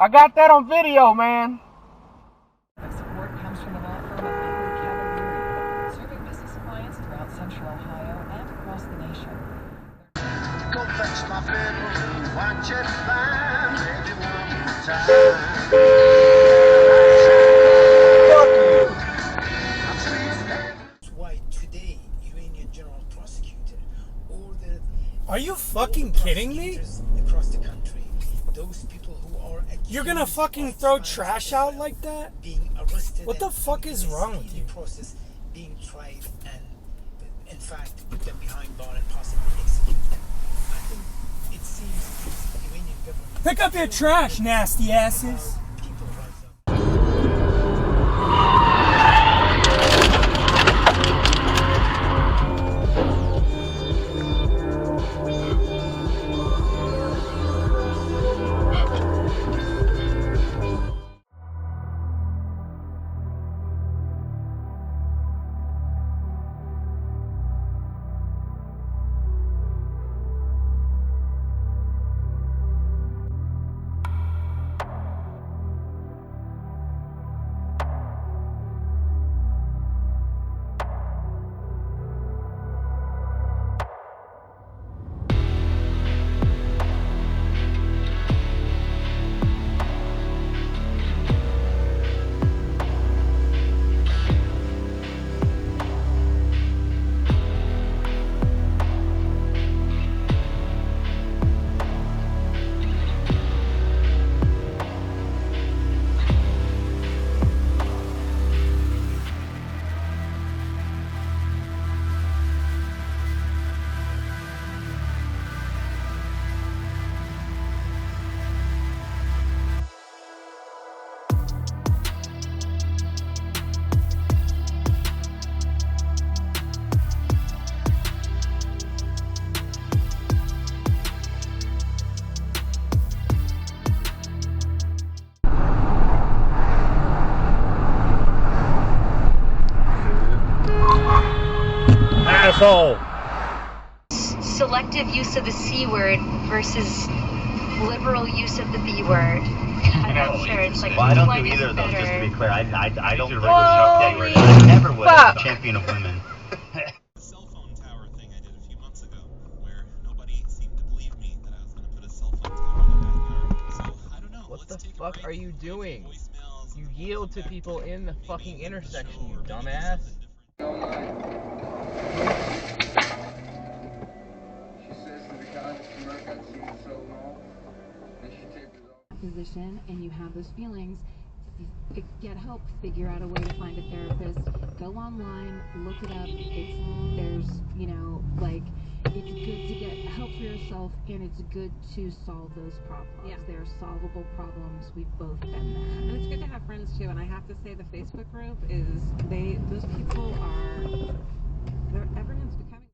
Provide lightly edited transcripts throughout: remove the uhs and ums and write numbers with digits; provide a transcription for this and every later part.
I got that on video, man. Support comes from the law firm of Cavalieri, serving business clients throughout Central Ohio and across the nation. Go fetch my fiddle, watch it fly, maybe one more time. Fuck you. That's why today, Iranian General Prosecutor ordered. Are you fucking kidding me? Across the country, those people who are You're gonna fucking throw trash out like that? being arrested. What the fuck is wrong with you? Process being tried and, in fact, put them behind bar and possibly execute them. I think it seems the Iranian government. Pick up your trash, nasty asses. People rise up. Asshole. Selective use of the C word versus liberal use of the B word. I'm not sure. It's like, Well, I don't one do is either of those, just to better. be clear. I don't do Holy I never would fuck. as a champion of women. Cell phone tower thing I did a few months ago, where nobody seemed to believe me that I was going to put a cell phone tower in the backyard. So, I don't know. What the fuck are you doing? You yield to people in the fucking intersection, you dumbass. Position and you have those feelings, get help, figure out a way to find a therapist, go online, look it up. There's it's good to get help for yourself, and it's good to solve those problems. Yeah. They're solvable problems. We've both been there. And it's good to have friends too, and I have to say the Facebook group is, those people are, everyone's becoming.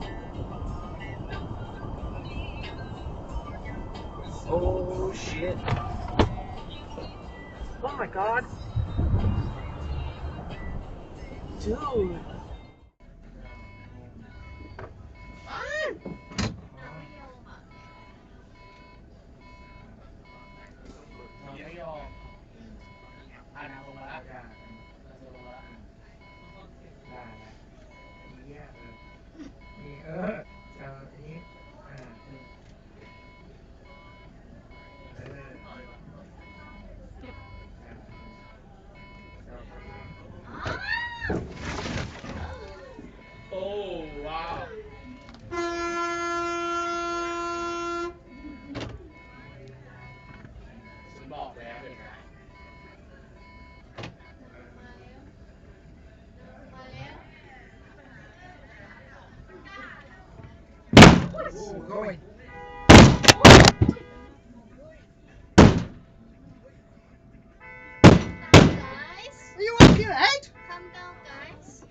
Oh shit. Oh my god. Dude. Oh, wow. Small, man. Ooh, going. Are you alright? Calm down, guys.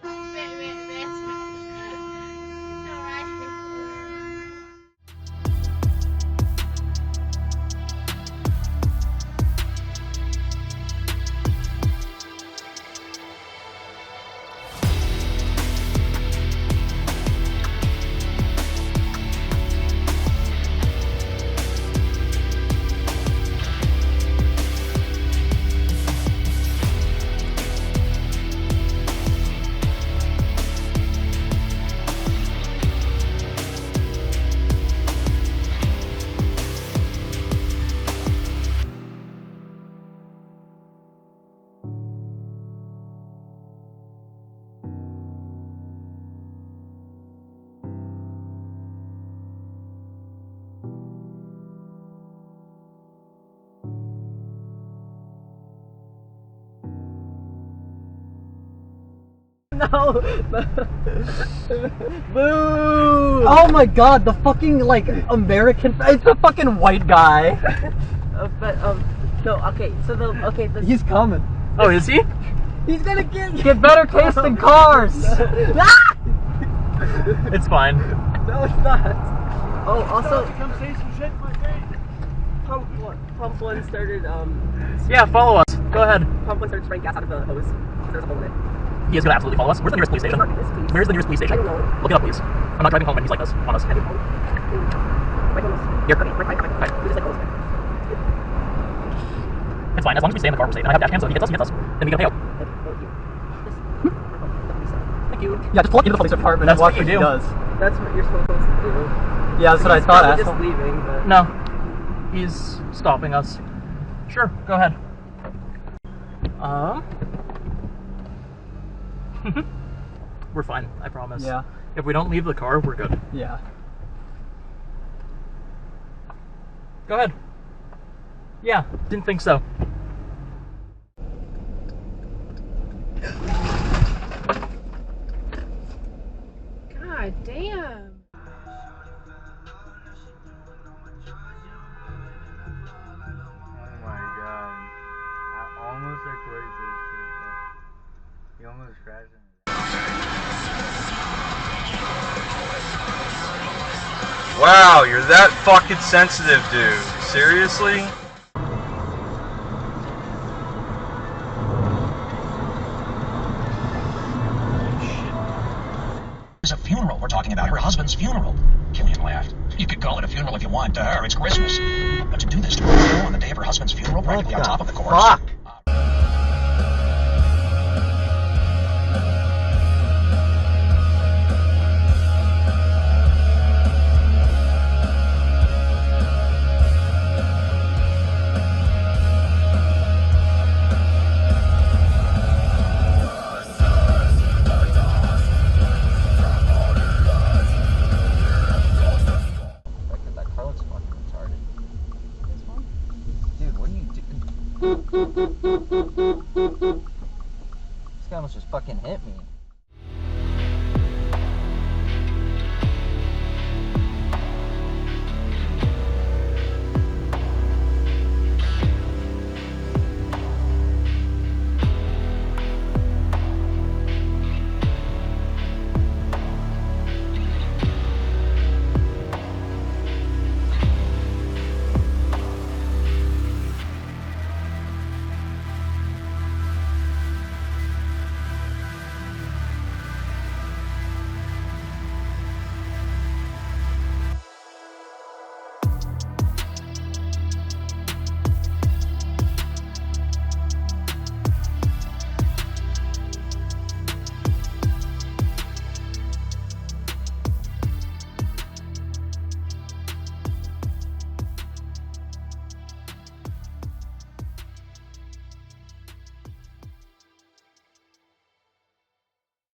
Wait. It's alright. No. Boo. Oh my god, the fucking like American. It's a fucking white guy. No, okay, so He's coming. Oh, is he? He's gonna get better taste in cars. It's fine. No, it's not. Oh, also, come say some shit in my face. Pump one started, Yeah, follow us. Go ahead. Pump one started spraying gas out of the hose. There's a hole in it. He is gonna absolutely follow us. Where's the nearest police station? Where's the nearest police station? I don't know. Look it up, please. I'm not driving home when he's like this. On us. I don't know. Right on this. Here. Okay, right. We just like close it. It's fine. As long as we stay in the car, we're safe. And I have dash cams, so if he hits us, then we get a payout. Thank you. Yeah, just pull up into the police department That's and watch what what you he do. does. That's what you're supposed to do. Yeah, that's what I thought. He's Asshole. just leaving, but... No. He's stopping us. Sure, go ahead. We're fine, I promise. Yeah. If we don't leave the car, we're good. Yeah. Go ahead. Yeah, didn't think so. God damn. Oh my god. I almost recorded this shit, but he almost crashed into Wow, you're that fucking sensitive, dude. Seriously? It's a funeral we're talking about, her husband's funeral. Killian laughed. You could call it a funeral if you want. To her, it's Christmas. But to do this to her on the day of her husband's funeral, practically on top of the corpse. Fuck. Dude, what are you doing? This guy almost just fucking hit me.